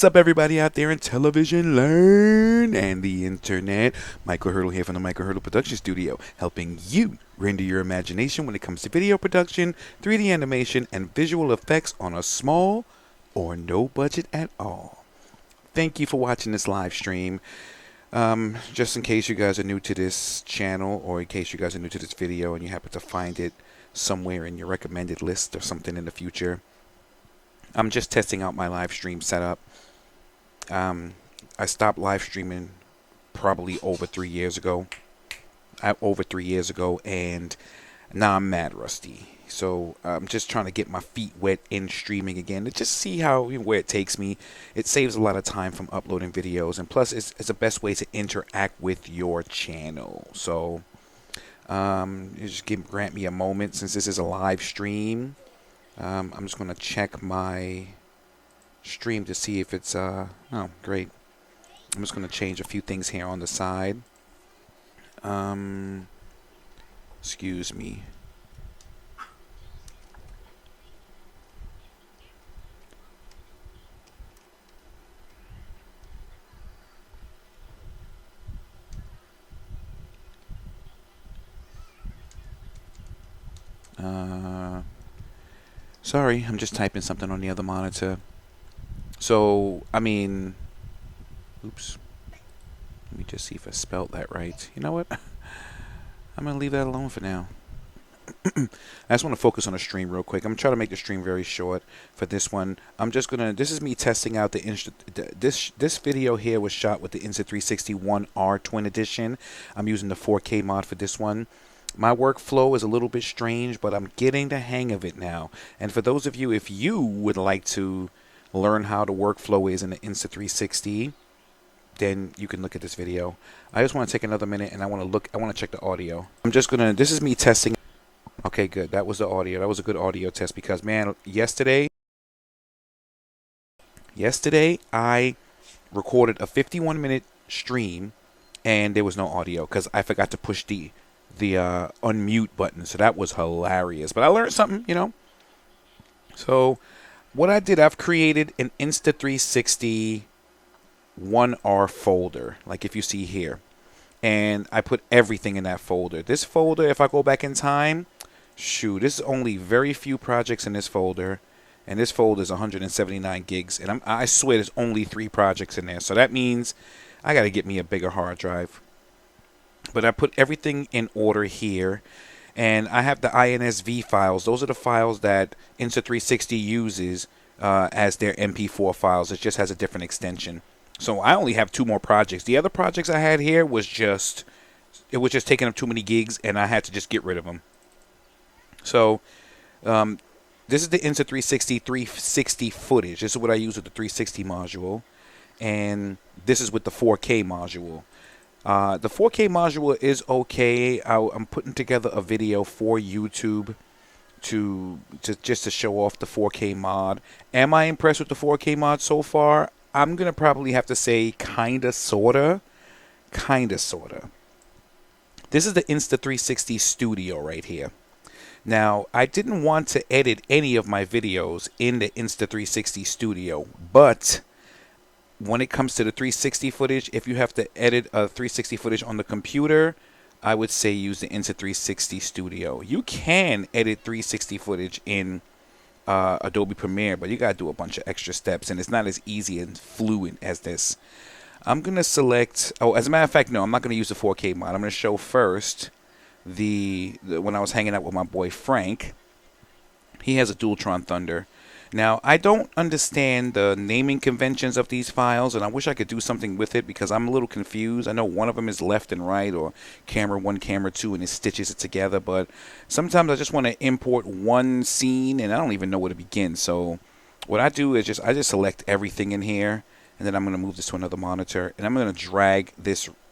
What's up, everybody out there in television land and the internet? Michael Hurdle here from the Michael Hurdle Production Studio, helping you render your imagination when it comes to video production, 3D animation, and visual effects on a small or no budget at all. Thank you for watching this live stream. Just in case you guys are new to this channel, or in case you guys are new to this video and you happen to find it somewhere in your recommended list or something in the future, I'm just testing out my live stream setup. I stopped live streaming probably over 3 years ago. And now I'm mad rusty. So I'm just trying to get my feet wet in streaming again to just see where it takes me. It saves a lot of time from uploading videos, and plus it's the best way to interact with your channel. So grant me a moment, since this is a live stream. I'm just going to check my stream to see if it's oh, great. I'm just going to change a few things here on the side. Excuse me. Sorry, I'm just typing something on the other monitor. So, I mean, oops. Let me just see if I spelled that right. You know what? I'm going to leave that alone for now. I just want to focus on the stream real quick. I'm trying to make the stream very short for this one. This is me testing out this video here was shot with the Insta360 1R Twin Edition. I'm using the 4K mod for this one. My workflow is a little bit strange, but I'm getting the hang of it now. And for those of you, if you would like to learn how the workflow is in the Insta360, then you can look at this video. I just want to take another minute and I want to check the audio. This is me testing. Okay, good. That was the audio. That was a good audio test because, man, yesterday I recorded a 51-minute stream and there was no audio because I forgot to push the unmute button. So that was hilarious. But I learned something, you know. So what I did, I've created an Insta360 1R folder, like if you see here. And I put everything in that folder. This folder, if I go back in time, shoot, this is only very few projects in this folder. And this folder is 179 gigs. And I swear there's only 3 projects in there. So that means I got to get me a bigger hard drive. But I put everything in order here. And I have the INSV files. Those are the files that Insta360 uses as their MP4 files. It just has a different extension. So I only have 2 more projects. The other projects I had here was just taking up too many gigs, and I had to just get rid of them. So this is the Insta360 360 footage. This is what I use with the 360 module. And this is with the 4K module. The 4K module is okay. I'm putting together a video for YouTube just to show off the 4K mod. Am I impressed with the 4K mod so far? I'm going to probably have to say kinda, sorta. This is the Insta360 Studio right here. Now, I didn't want to edit any of my videos in the Insta360 Studio, but when it comes to the 360 footage, if you have to edit a 360 footage on the computer, I would say use the Insta360 Studio. You can edit 360 footage in Adobe Premiere, but you gotta do a bunch of extra steps, and it's not as easy and fluent as this. I'm gonna select. Oh, as a matter of fact, no, I'm not gonna use the 4K mod. I'm gonna show first when I was hanging out with my boy Frank. He has a Dualtron Thunder. Now, I don't understand the naming conventions of these files, and I wish I could do something with it because I'm a little confused. I know one of them is left and right, or camera 1, camera 2, and it stitches it together, but sometimes I just want to import one scene, and I don't even know where to begin. So what I do is I just select everything in here, and then I'm going to move this to another monitor, and I'm going to drag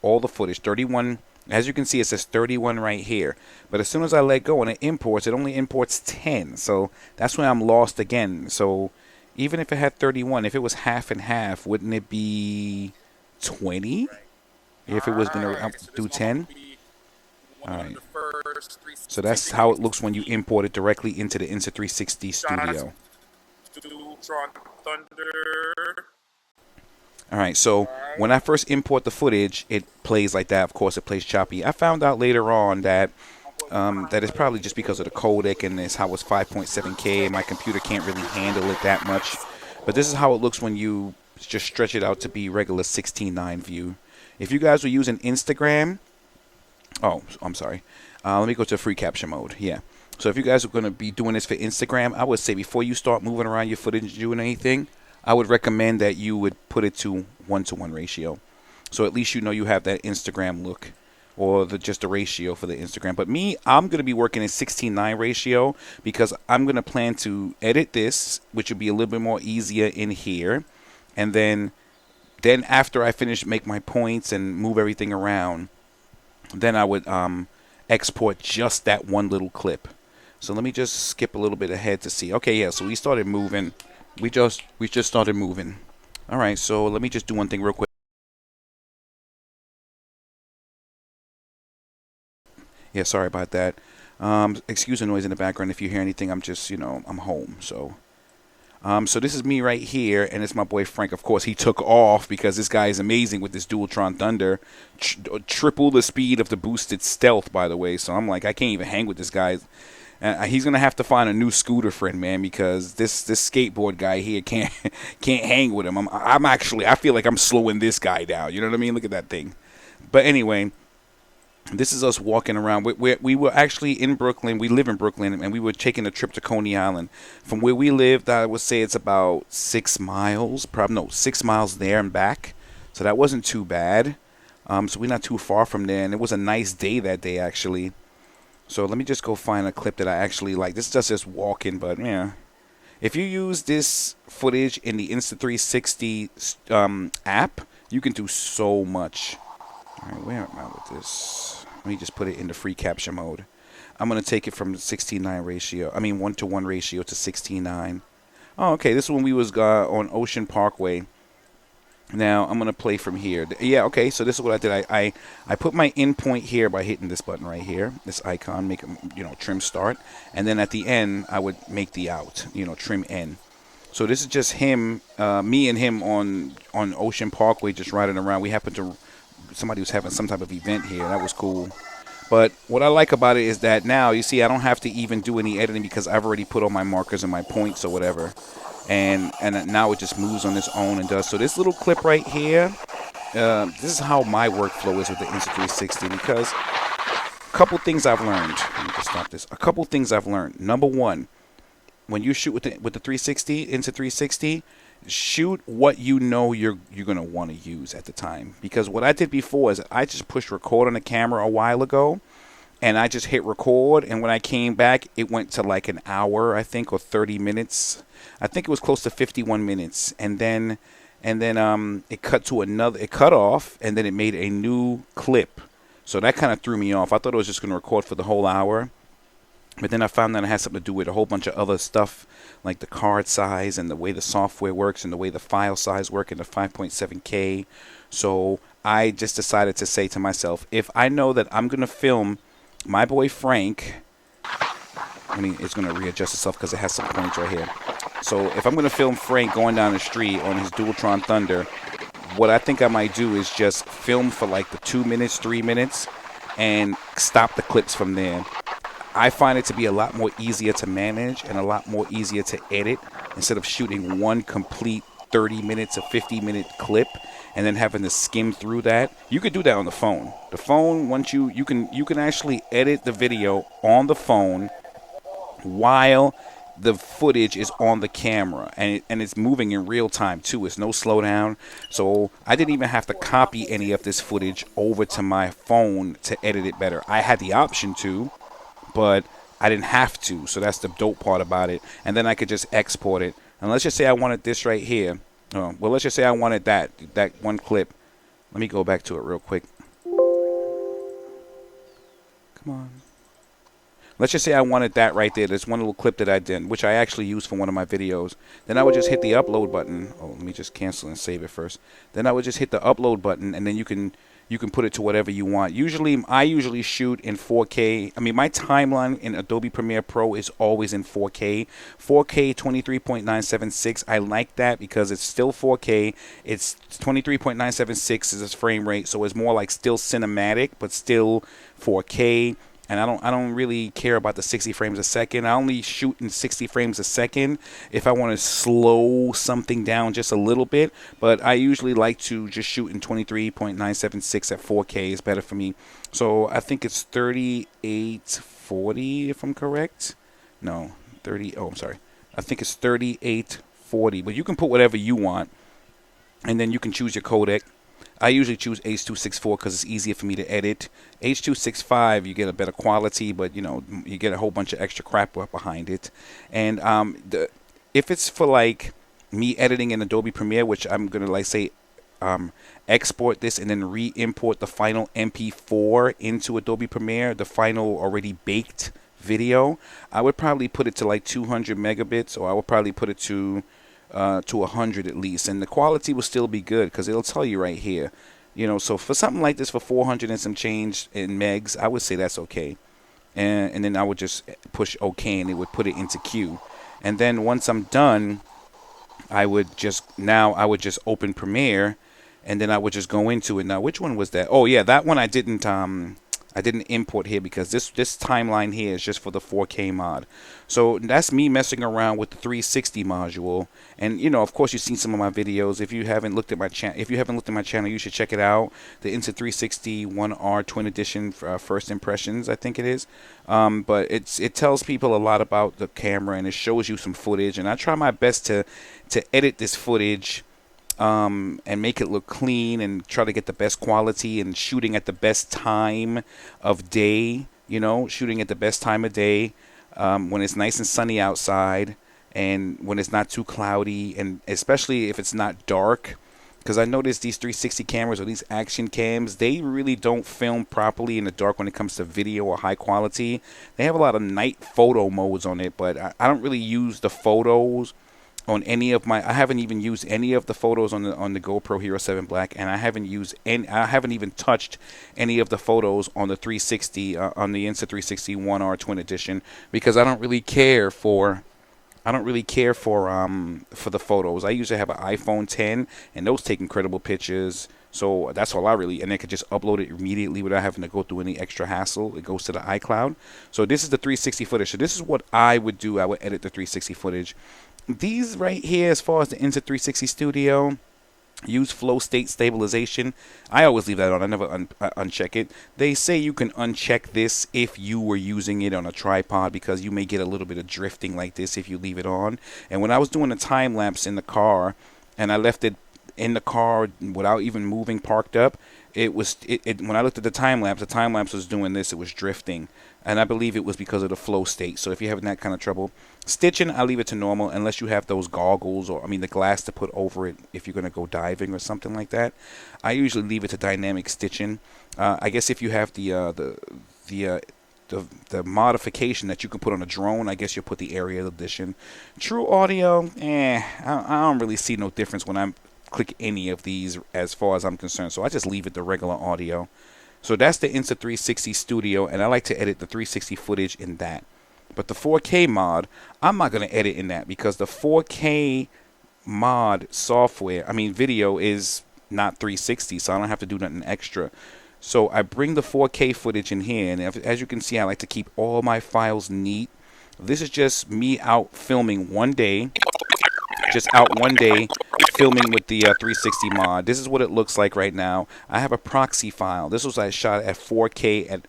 all the footage, 31. As you can see, it says 31 right here. But as soon as I let go and it imports, it only imports 10. So that's when I'm lost again. So even if it had 31, if it was half and half, wouldn't it be 20? If it was going to do 10? All right. So that's how it looks when you import it directly into the Insta360 Studio. Dualtron Thunder. All right, so when I first import the footage, it plays like that. Of course, it plays choppy. I found out later on that that is probably just because of the codec and this how it's 5.7K and my computer can't really handle it that much. But this is how it looks when you just stretch it out to be regular 16:9 view. If you guys were using Instagram, oh, I'm sorry. Let me go to free capture mode. Yeah. So if you guys are going to be doing this for Instagram, I would say before you start moving around your footage and doing anything, I would recommend that you would put it to 1-to-1 ratio. So at least you know you have that Instagram look or just a ratio for the Instagram. But me, I'm going to be working in 16:9 ratio because I'm going to plan to edit this, which will be a little bit more easier in here. And then after I finish, make my points and move everything around, then I would export just that one little clip. So let me just skip a little bit ahead to see. Okay, yeah, so we started moving. We just started moving. All right, so let me just do one thing real quick. Yeah, sorry about that. Excuse the noise in the background. If you hear anything, I'm just, I'm home. So this is me right here, and it's my boy Frank. Of course, he took off because this guy is amazing with this Dualtron Thunder. Triple the speed of the boosted stealth, by the way. So I'm like, I can't even hang with this guy. He's gonna have to find a new scooter friend, man, because this skateboard guy here can't hang with him. I feel like I'm slowing this guy down. You know what I mean? Look at that thing. But anyway, this is us walking around. We were actually in Brooklyn. We live in Brooklyn, and we were taking a trip to Coney Island. From where we lived, I would say it's about 6 miles. Probably no, 6 miles there and back. So that wasn't too bad. So we're not too far from there, and it was a nice day that day actually. So let me just go find a clip that I actually like. This is just walking, but yeah. If you use this footage in the Insta360 app, you can do so much. All right, where am I with this? Let me just put it into free capture mode. I'm going to take it from 16:9 ratio. 1-to-1 ratio to 16:9. Oh, okay. This is when we was on Ocean Parkway. Now I'm going to play from here. Yeah, okay. So this is what I did. I put my in point here by hitting this button right here, this icon, make trim start, and then at the end I would make the out, trim end. So this is just him, me and him on Ocean Parkway, just riding around. We happened to somebody was having some type of event here. That was cool. But what I like about it is that now, you see, I don't have to even do any editing because I've already put all my markers and my points or whatever. And now it just moves on its own and does. So this little clip right here, this is how my workflow is with the Insta360, because a couple things I've learned. Let me just stop this. A couple things I've learned. Number one, when you shoot with the 360, Insta360, shoot what you know you're gonna want to use at the time. Because what I did before is I just pushed record on the camera a while ago, and I just hit record, and when I came back, it went to like an hour, I think, or 30 minutes. I think it was close to 51 minutes, and then it cut off, and then it made a new clip. So that kind of threw me off. I thought it was just gonna record for the whole hour. But then I found that it had something to do with a whole bunch of other stuff, like the card size and the way the software works and the way the file size work and the 5.7K. So I just decided to say to myself, if I know that I'm going to film my boy Frank, it's going to readjust itself because it has some points right here. So if I'm going to film Frank going down the street on his Dualtron Thunder, what I think I might do is just film for like the 2 minutes, 3 minutes, and stop the clips from there. I find it to be a lot more easier to manage and a lot more easier to edit instead of shooting one complete 30 minutes or 50-minute clip and then having to skim through that. You could do that on the phone. The phone, once you can actually edit the video on the phone while the footage is on the camera, and it's moving in real time too. It's no slowdown. So I didn't even have to copy any of this footage over to my phone to edit it better. I had the option to, but I didn't have to, so that's the dope part about it. And then I could just export it. And let's just say I wanted this right here. Let's just say I wanted that one clip. Let me go back to it real quick. Come on. let's just say I wanted that right there. There's one little clip that I did, which I actually used for one of my videos. Then I would just hit the upload button. Oh, let me just cancel and save it first. Then I would just hit the upload button, and then you can put it to whatever you want. I usually shoot in 4K. I mean, my timeline in Adobe Premiere Pro is always in 4K. 4K 23.976. I like that because it's still 4K. It's 23.976 is its frame rate, so it's more like still cinematic, but still 4K. And I don't really care about the 60 frames a second. I only shoot in 60 frames a second if I want to slow something down just a little bit. But I usually like to just shoot in 23.976 at 4K is better for me. So I think it's 3840 if I'm correct. No, 30. Oh, I'm sorry. I think it's 3840. But you can put whatever you want, and then you can choose your codec. I usually choose H.264 because it's easier for me to edit. H.265, you get a better quality, but you get a whole bunch of extra crap behind it. And if it's for like me editing in Adobe Premiere, which I'm gonna like say export this and then re-import the final MP4 into Adobe Premiere, the final already baked video, I would probably put it to like 200 megabits, or I would probably put it to 100 at least, and the quality will still be good because it'll tell you right here. So for something like this, for 400 and some change in megs, I would say that's okay. And then I would just push OK, and it would put it into queue. And then once I'm done, I would just open Premiere, and then I would just go into it. Now, which one was that? Oh yeah, that one I didn't import here because this timeline here is just for the 4K mod. So that's me messing around with the 360 module. And of course, you've seen some of my videos. If you haven't looked at my channel, you should check it out. The Insta360 1R Twin Edition First Impressions, I think it is. But it tells people a lot about the camera, and it shows you some footage. And I try my best to edit this footage and make it look clean and try to get the best quality, and shooting at the best time of day, shooting at the best time of day when it's nice and sunny outside, and when it's not too cloudy, and especially if it's not dark. Because I noticed these 360 cameras or these action cams, they really don't film properly in the dark when it comes to video or high quality. They have a lot of night photo modes on it, but I don't really use the photos on any of I haven't even used any of the photos on the GoPro Hero 7 Black, and I haven't even touched any of the photos on the 360 on the Insta360 1R Twin Edition, because I don't really care for the photos. I usually have an iPhone 10, and those take incredible pictures. So that's all and I could just upload it immediately without having to go through any extra hassle. It goes to the iCloud. So this is the 360 footage. So this is what I would do. I would edit the 360 footage. These right here, as far as the Insta360 Studio, use flow state stabilization. I always leave that on. I never uncheck it. They say you can uncheck this if you were using it on a tripod, because you may get a little bit of drifting like this if you leave it on. And when I was doing a time lapse in the car, and I left it in the car without even moving, parked up, when I looked at the time lapse was doing this. It was drifting, and I believe it was because of the flow state. So if you're having that kind of trouble, stitching, I leave it to normal unless you have those goggles, or the glass to put over it if you're going to go diving or something like that. I usually leave it to dynamic stitching. I guess if you have the modification that you can put on a drone, I guess you'll put the aerial edition. True audio, I don't really see no difference when I'm click any of these as far as I'm concerned. So I just leave it to regular audio. So that's the Insta360 Studio, and I like to edit the 360 footage in that. But the 4K mod, I'm not going to edit in that, because the 4K mod software, video is not 360, so I don't have to do nothing extra. So I bring the 4K footage in here, and as you can see, I like to keep all my files neat. This is just me out filming one day. Filming with the 360 mod. This is what it looks like right now. I have a proxy file. This was I shot at 4K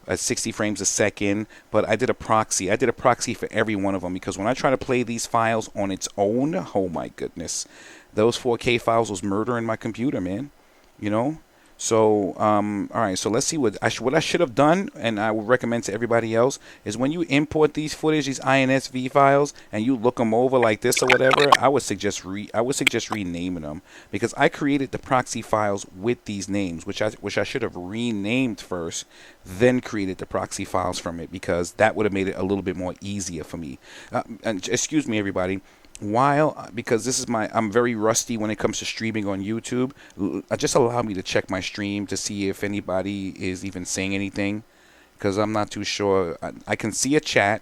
at 60 frames a second, but I did a proxy. I did a proxy for every one of them, because when I try to play these files on its own, oh my goodness, those 4K files was murder in my computer, man. So, all right. So let's see what I should have done, and I would recommend to everybody else is when you import these footage, these INSV files, and you look them over like this or whatever. I would suggest renaming them, because I created the proxy files with these names, which I should have renamed first, then created the proxy files from it, because that would have made it a little bit more easier for me. And excuse me, everybody. Because I'm very rusty when it comes to streaming on YouTube. Just allow me to check my stream to see if anybody is even saying anything, because I'm not too sure. I can see a chat,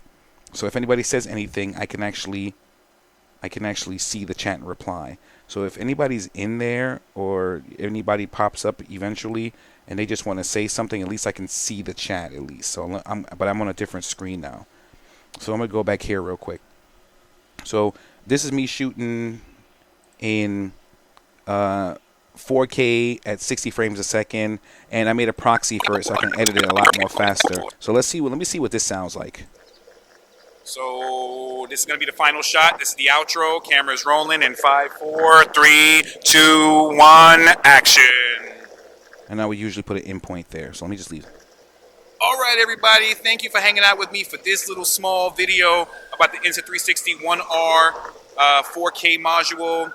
so if anybody says anything, I can actually see the chat and reply. So if anybody's in there or anybody pops up eventually and they just want to say something, at least I can see the chat at least. So but I'm on a different screen now. So I'm gonna go back here real quick. So this is me shooting in 4K at 60 frames a second, and I made a proxy for it so I can edit it a lot more faster. So let me see what this sounds like. So this is going to be the final shot. This is the outro. Camera's rolling in 5, 4, 3, 2, 1, action. And I would usually put an in point there. So let me just leave. All right, everybody. Thank you for hanging out with me for this little small video about the Insta360 1R 4K module.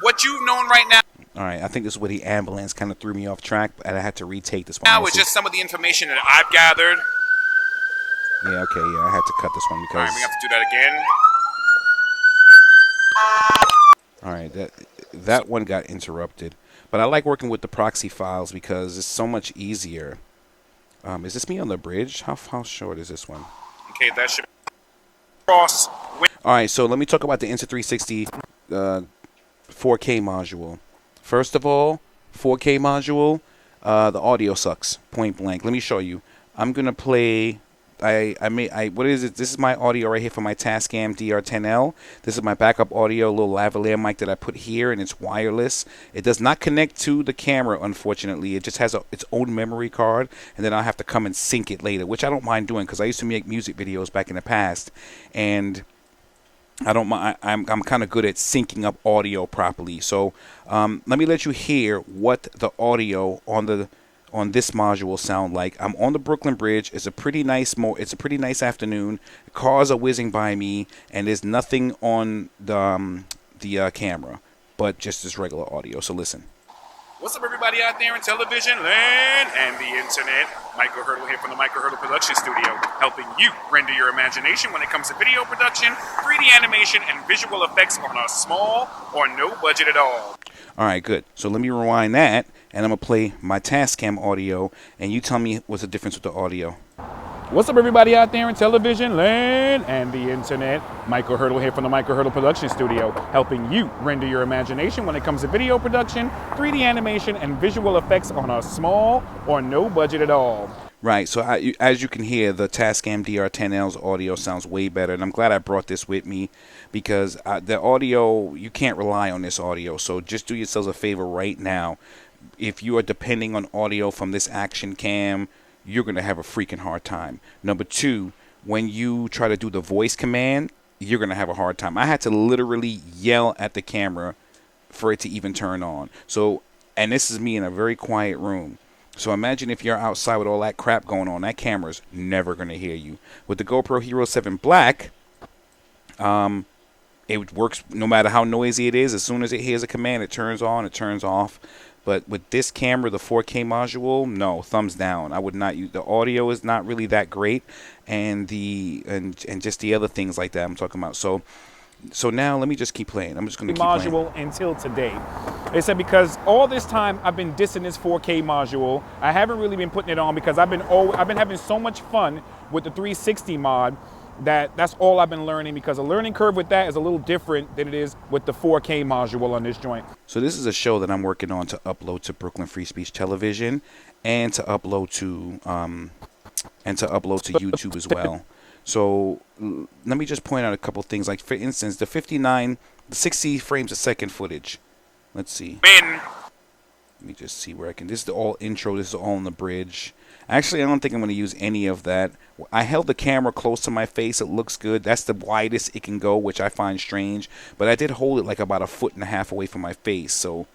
What you've known right now. All right, I think this is where the ambulance kind of threw me off track, and I had to retake this one. Now it's just some of the information that I've gathered. Yeah, okay, yeah, I had to cut this one because. All right, we have to do that again. All right, that one got interrupted, but I like working with the proxy files because it's so much easier. Is this me on the bridge? How short is this one? Okay, that should cross. All right, so let me talk about the Insta360 4K module. First of all, 4K module, the audio sucks, point blank. Let me show you. I'm gonna play. What is it? This is my audio right here for my Tascam DR10L. This is my backup audio, little lavalier mic that I put here, and it's wireless. It does not connect to the camera, unfortunately. It just has its own memory card, and then I'll have to come and sync it later, which I don't mind doing because I used to make music videos back in the past, and I don't mind. I'm kind of good at syncing up audio properly. So let me let you hear what the audio on this module sound like. I'm on the Brooklyn Bridge. It's a pretty nice afternoon. Cars are whizzing by me, and there's nothing on the camera, but just this regular audio. So listen. What's up, everybody out there in television land and the internet? Michael Hurdle here from the Michael Hurdle Production Studio, helping you render your imagination when it comes to video production, 3D animation, and visual effects on a small or no budget at all. All right, good. So let me rewind that, and I'm going to play my Tascam audio, and you tell me what's the difference with the audio. What's up, everybody out there in television land and the internet? Michael Hurdle here from the Michael Hurdle Production Studio, helping you render your imagination when it comes to video production, 3D animation, and visual effects on a small or no budget at all. Right, so as you can hear, the Tascam DR10L's audio sounds way better, and I'm glad I brought this with me because the audio, you can't rely on this audio, so just do yourselves a favor right now. If you are depending on audio from this action cam, you're going to have a freaking hard time. Number two, when you try to do the voice command, you're going to have a hard time. I had to literally yell at the camera for it to even turn on. So, and this is me in a very quiet room. So imagine if you're outside with all that crap going on, that camera's never going to hear you. With the GoPro Hero 7 Black, it works no matter how noisy it is. As soon as it hears a command, it turns on, it turns off. But with this camera, the 4K module, no, thumbs down. I would not use. The audio is not really that great, and just the other things like that I'm talking about. So now let me just keep playing. I'm just going to keep playing. Module until today. They said because all this time I've been dissing this 4K module, I haven't really been putting it on because I've been having so much fun with the 360 mod. That's all I've been learning, because the learning curve with that is a little different than it is with the 4K module on this joint. So this is a show that I'm working on to upload to Brooklyn Free Speech Television and to upload to YouTube as well. So let me just point out a couple things. Like, for instance, the 60 frames a second footage. Let's see. Let me just see where I can. This is the all intro. This is all on the bridge. Actually, I don't think I'm going to use any of that. I held the camera close to my face. It looks good. That's the widest it can go, which I find strange. But I did hold it like about 1.5 feet away from my face. So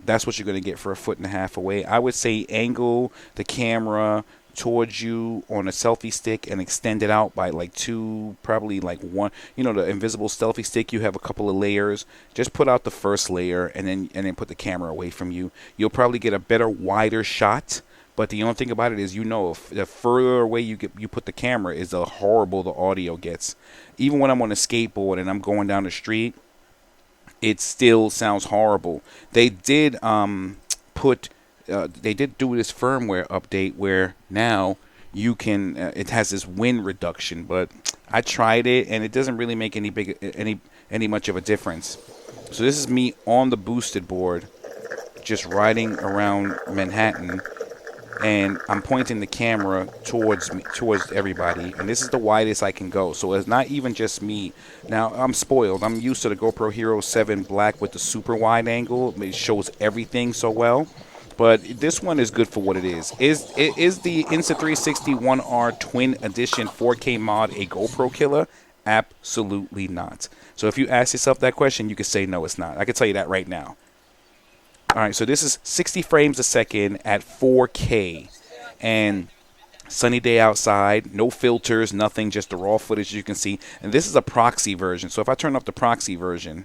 that's what you're going to get for 1.5 feet away. I would say angle the camera towards you on a selfie stick and extend it out by like 2, probably like 1. You know, the invisible selfie stick, you have a couple of layers. Just put out the first layer and then put the camera away from you. You'll probably get a better, wider shot. But the only thing about it is, you know, if the further away you put the camera, is the horrible the audio gets. Even when I'm on a skateboard and I'm going down the street, it still sounds horrible. They did they did do this firmware update where now you can it has this wind reduction, but I tried it and it doesn't really make any much of a difference. So this is me on the boosted board, just riding around Manhattan, and I'm pointing the camera towards everybody, and this is the widest I can go. So it's not even just me. Now, I'm spoiled. I'm used to the GoPro Hero 7 Black with the super wide angle. It shows everything so well. But this one is good for what it is. Is the Insta360 1R Twin Edition 4K mod a GoPro killer? Absolutely not. So if you ask yourself that question, you can say no, it's not. I can tell you that right now. All right, so this is 60 frames a second at 4K, and sunny day outside, no filters, nothing, just the raw footage you can see. And this is a proxy version. So if I turn off the proxy version,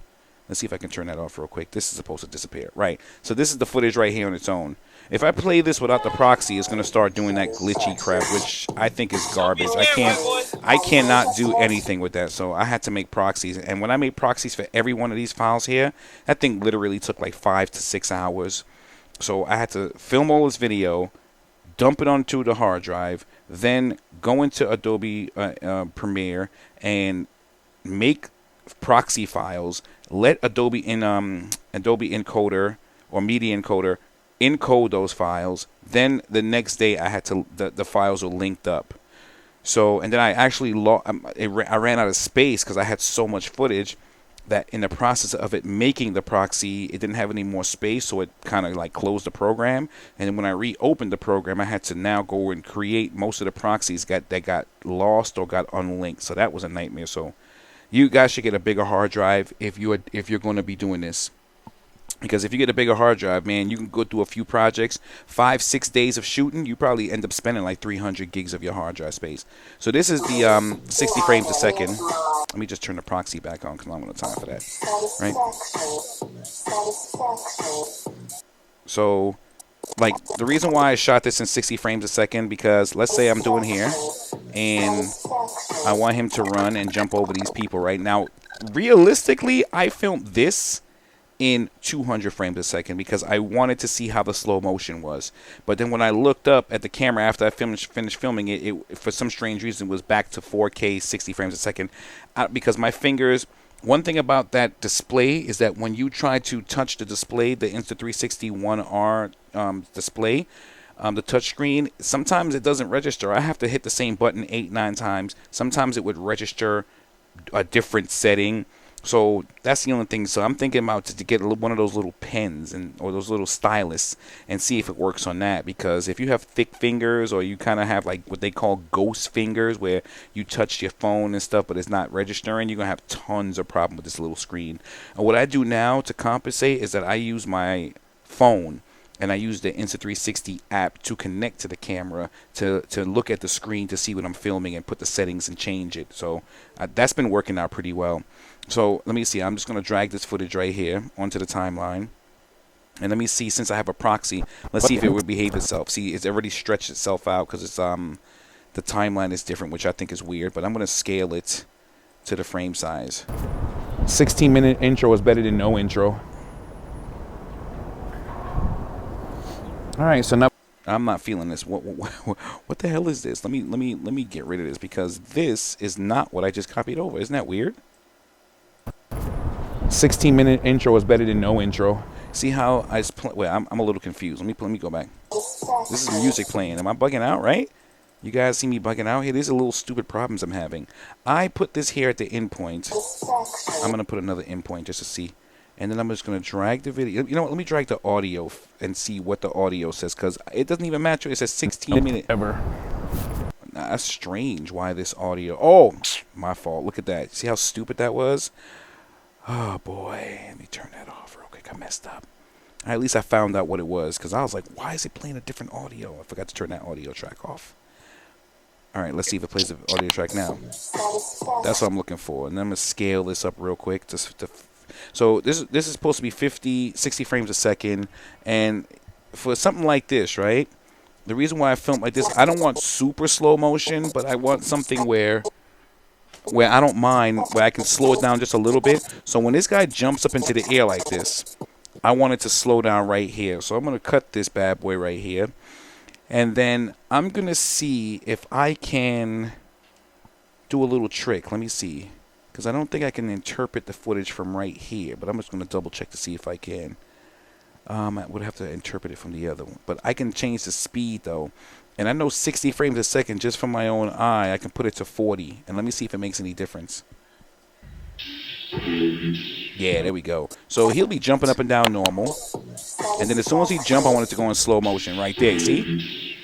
let's see if I can turn that off real quick. This is supposed to disappear, right? So this is the footage right here on its own. If I play this without the proxy, it's going to start doing that glitchy crap, which I think is garbage. I cannot do anything with that, so I had to make proxies. And when I made proxies for every one of these files here, that thing literally took like 5 to 6 hours. So I had to film all this video, dump it onto the hard drive, then go into Adobe Premiere and make proxy files, let Adobe Encoder or Media Encoder encode those files. Then the next day I had to the files were linked up. So, and then I actually I ran out of space because I had so much footage that in the process of it making the proxy, it didn't have any more space, so it kind of like closed the program. And then when I reopened the program, I had to now go and create most of the proxies that got lost or got unlinked. So that was a nightmare. So you guys should get a bigger hard drive if you're going to be doing this. Because if you get a bigger hard drive, man, you can go through a few projects. 5-6 days of shooting, you probably end up spending like 300 gigs of your hard drive space. So this is the 60 frames a second. Let me just turn the proxy back on because I'm going to time for that. Right? So, like, the reason why I shot this in 60 frames a second, because let's say I'm doing here, and I want him to run and jump over these people right now. Realistically, I filmed this in 200 frames a second because I wanted to see how the slow motion was. But then when I looked up at the camera after I finished filming it, it for some strange reason was back to 4K 60 frames a second because my fingers. One thing about that display is that when you try to touch the display, the Insta360 1R display, the touchscreen, sometimes it doesn't register. I have to hit the same button 8-9 times. Sometimes it would register a different setting. So that's the only thing. So I'm thinking about to get one of those little pens or those little stylus and see if it works on that. Because if you have thick fingers or you kind of have like what they call ghost fingers where you touch your phone and stuff but it's not registering, you're going to have tons of problem with this little screen. And what I do now to compensate is that I use my phone and I use the Insta360 app to connect to the camera to look at the screen to see what I'm filming and put the settings and change it. So that's been working out pretty well. So let me see. I'm just going to drag this footage right here onto the timeline. And let me see, since I have a proxy, let's see if it would behave itself. See, it's already stretched itself out because it's the timeline is different, which I think is weird. But I'm going to scale it to the frame size. 16-minute intro is better than no intro. All right, so now I'm not feeling this. What the hell is this? Let me get rid of this because this is not what I just copied over. Isn't that weird? 16-minute intro is better than no intro. See how I wait, I'm a little confused. Let me go back. This is music playing. Am I bugging out, right? You guys see me bugging out here? These are little stupid problems I'm having. I put this here at the endpoint. I'm going to put another endpoint just to see. And then I'm just going to drag the video. You know what? Let me drag the audio and see what the audio says because it doesn't even match. It says 16 minutes. Ever. That's strange why this audio. Oh, my fault. Look at that. See how stupid that was? Oh, boy. Let me turn that off real quick. I messed up. At least I found out what it was, because I was like, why is it playing a different audio? I forgot to turn that audio track off. All right, let's see if it plays the audio track now. That's what I'm looking for. And I'm going to scale this up real quick. So this is supposed to be 60 frames a second. And for something like this, right? The reason why I film like this, I don't want super slow motion, but I want something where I don't mind, where I can slow it down just a little bit. So when this guy jumps up into the air like this, I want it to slow down right here. So I'm going to cut this bad boy right here. And then I'm going to see if I can do a little trick. Let me see. Because I don't think I can interpret the footage from right here. But I'm just going to double check to see if I can. I would have to interpret it from the other one. But I can change the speed, though. And I know 60 frames a second just from my own eye. I can put it to 40. And let me see if it makes any difference. Yeah, there we go. So he'll be jumping up and down normal. And then as soon as he jump, I want it to go in slow motion right there. See?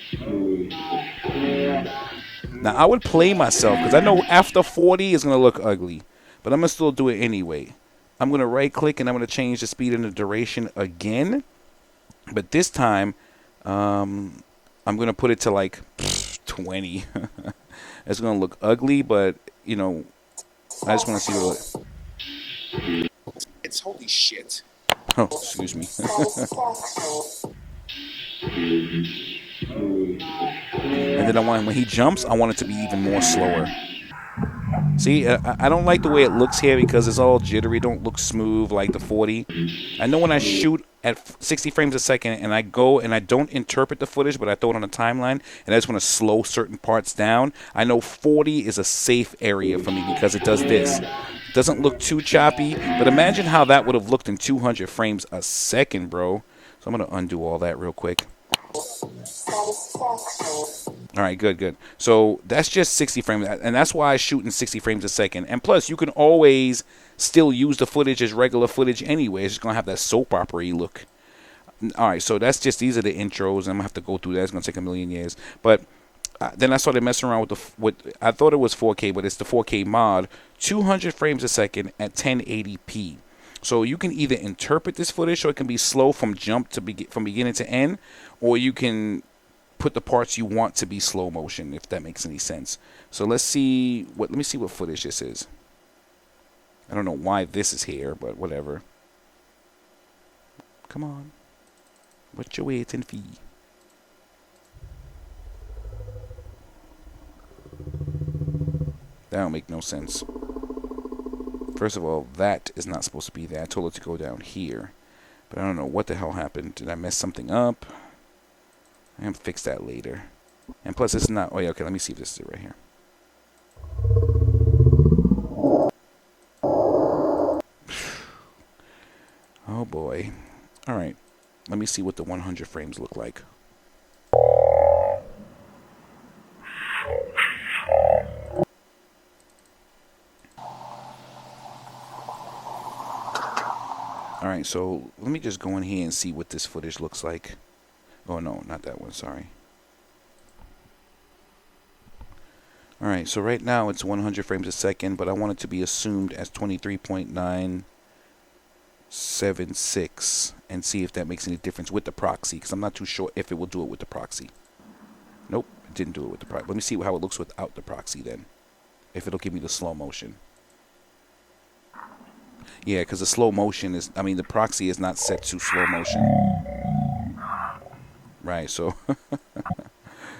Now, I would play myself because I know after 40 it's going to look ugly. But I'm going to still do it anyway. I'm going to right click and I'm going to change the speed and the duration again. But this time, I'm going to put it to like 20. It's going to look ugly, but, you know, I just want to see what It's holy shit. Oh, excuse me. And then I want, when he jumps, I want it to be even more slower. See, I don't like the way it looks here because it's all jittery. Don't look smooth like the 40. I know when I shoot at 60 frames a second and I go and I don't interpret the footage, but I throw it on a timeline and I just want to slow certain parts down, I know 40 is a safe area for me because it does this. It doesn't look too choppy, but imagine how that would have looked in 200 frames a second, bro. So I'm going to undo all that real quick. All right, good. So that's just 60 frames, and that's why I shoot in 60 frames a second. And plus, you can always still use the footage as regular footage anyway. It's just going to have that soap opera-y look. All right, so that's just, these are the intros. I'm going to have to go through that. It's going to take a million years. But then I started messing around with I thought it was 4K, but it's the 4K mod, 200 frames a second at 1080p. So you can either interpret this footage so it can be slow from from beginning to end, or you can put the parts you want to be slow motion, if that makes any sense. So let me see what footage this is. I don't know why this is here, but whatever. Come on. What you waiting for? That don't make no sense. First of all, that is not supposed to be there. I told it to go down here. But I don't know what the hell happened. Did I mess something up? I'm going to fix that later. And plus, it's not... Oh, yeah, okay, let me see if this is it right here. Oh, boy. All right. Let me see what the 100 frames look like. Alright, so let me just go in here and see what this footage looks like. Oh, no, not that one, sorry. Alright, so right now it's 100 frames a second, but I want it to be assumed as 23.976 and see if that makes any difference with the proxy, because I'm not too sure if it will do it with the proxy. Nope, it didn't do it with the proxy. Let me see how it looks without the proxy then, if it'll give me the slow motion. Yeah, because the slow motion is, the proxy is not set to slow motion. Right, so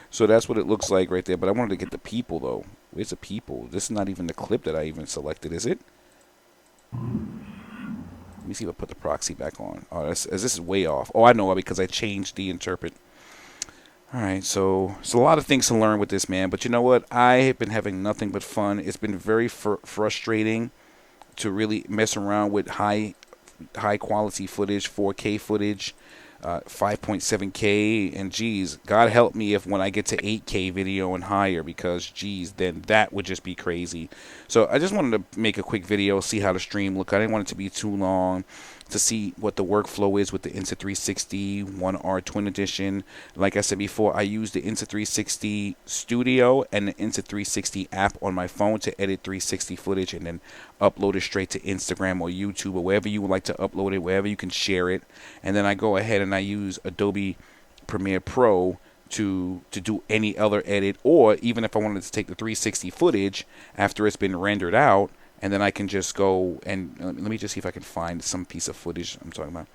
so that's what it looks like right there. But I wanted to get the people, though. Where's the people? This is not even the clip that I even selected, is it? Let me see if I put the proxy back on. Oh, this is way off. Oh, I know, because I changed the interpret. All right, so it's a lot of things to learn with this, man. But you know what? I have been having nothing but fun. It's been very frustrating to really mess around with high quality footage, 4K footage, 5.7K, and geez, God help me if when I get to 8K video and higher, because geez, then that would just be crazy. So I just wanted to make a quick video, see how the stream looked. I didn't want it to be too long. to see what the workflow is with the Insta360 1R Twin Edition. Like I said before, I use the Insta360 Studio and the Insta360 app on my phone to edit 360 footage and then upload it straight to Instagram or YouTube or wherever you would like to upload it, wherever you can share it. And then I go ahead and I use Adobe Premiere Pro to do any other edit, or even if I wanted to take the 360 footage after it's been rendered out, and then I can just go and let me just see if I can find some piece of footage I'm talking about.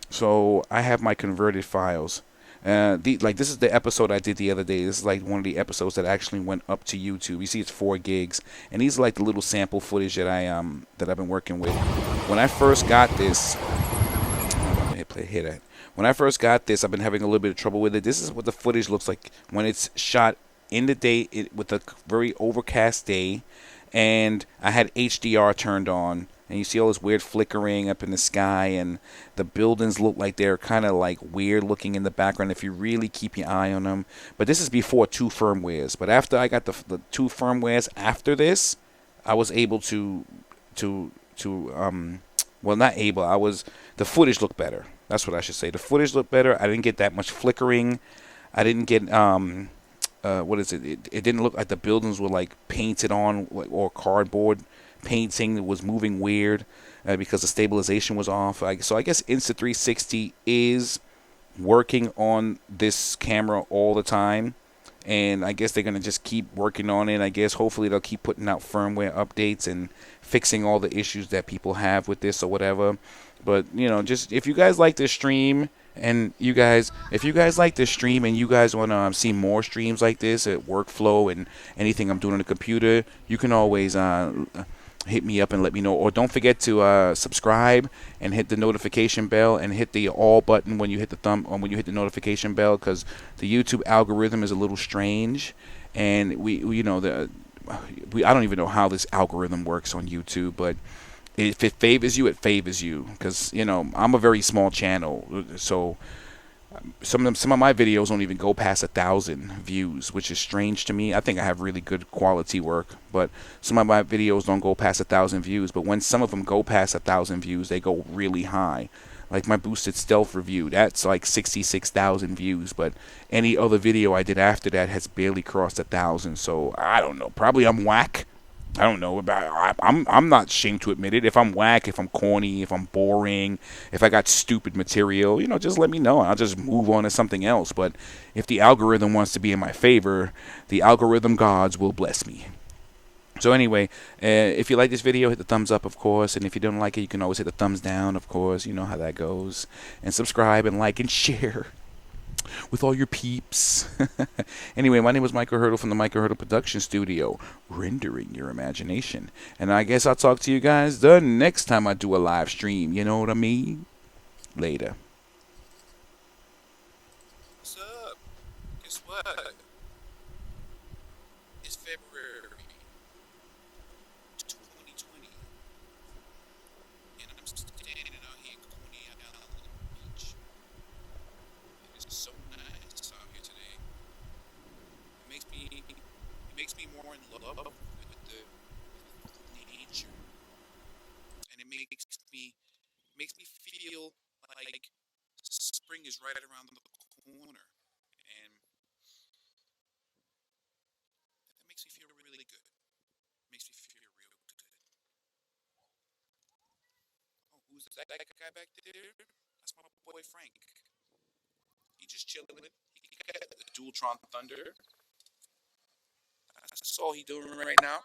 So I have my converted files. Like this is the episode I did the other day. This is like one of the episodes that actually went up to YouTube. You see, it's 4 gigs, and these are like the little sample footage that I've been working with. When I first got this, hit it. When I first got this, I've been having a little bit of trouble with it. This is what the footage looks like when it's shot in the day with a very overcast day, and I had HDR turned on, and you see all this weird flickering up in the sky, and the buildings look like they're kind of like weird looking in the background if you really keep your eye on them. But this is before 2 firmwares. But after I got the 2 firmwares after this, I was able well, not able. The footage looked better. That's what I should say. The footage looked better. I didn't get that much flickering. I didn't get what is it? It didn't look like the buildings were like painted on, or cardboard painting that was moving weird because the stabilization was off. So I guess Insta360 is working on this camera all the time, and I guess they're gonna just keep working on it. I guess hopefully they'll keep putting out firmware updates and fixing all the issues that people have with this or whatever. But just if you guys like this stream, and if you guys like this stream and you guys want to see more streams like this at workflow and anything I'm doing on the computer, you can always hit me up and let me know. Or don't forget to subscribe and hit the notification bell and hit the all button when you hit the notification bell, because the YouTube algorithm is a little strange, and I don't even know how this algorithm works on YouTube, but if it favors you, it favors you, because I'm a very small channel, so some of my videos don't even go past 1,000 views, which is strange to me. I think I have really good quality work, but some of my videos don't go past 1,000 views. But when some of them go past 1,000 views, they go really high. Like my boosted stealth review, that's like 66,000 views, but any other video I did after that has barely crossed 1,000. So I don't know. Probably I'm whack. I don't know. I'm not ashamed to admit it. If I'm whack, if I'm corny, if I'm boring, if I got stupid material, just let me know. I'll just move on to something else. But if the algorithm wants to be in my favor, the algorithm gods will bless me. So anyway, if you like this video, hit the thumbs up, of course. And if you don't like it, you can always hit the thumbs down, of course. You know how that goes. And subscribe and like and share with all your peeps. Anyway, my name is Michael Hurdle from the Michael Hurdle Production Studio, rendering your imagination. And I guess I'll talk to you guys the next time I do a live stream. You know what I mean? Later. What's up? Guess what? It's February 2020, and I'm standing out here in Coney Island Beach. It is so nice out here today. It makes me more in love with the nature, and it makes me feel like spring is right around the corner, and that makes me feel really good. Makes me feel real good. Oh, who's that guy back there? That's my boy Frank. He just chilling. He got the Dualtron Thunder. That's all he doing right now.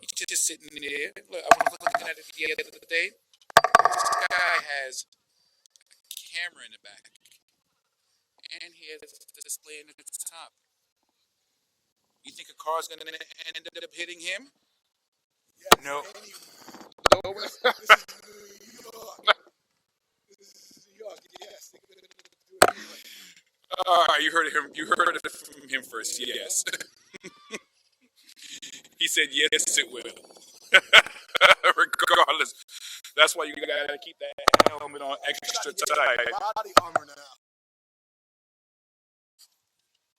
He's just sitting there. Look, I was looking at it the other day. This guy has a camera in the back, and he has a display in the top. You think a car's gonna end up hitting him? Yes, no. No. This is New York. This is New York. Yes. All right, you heard it from him first. Yes. He said yes, it will. Regardless, that's why you gotta keep that helmet on extra tight. Body armor now.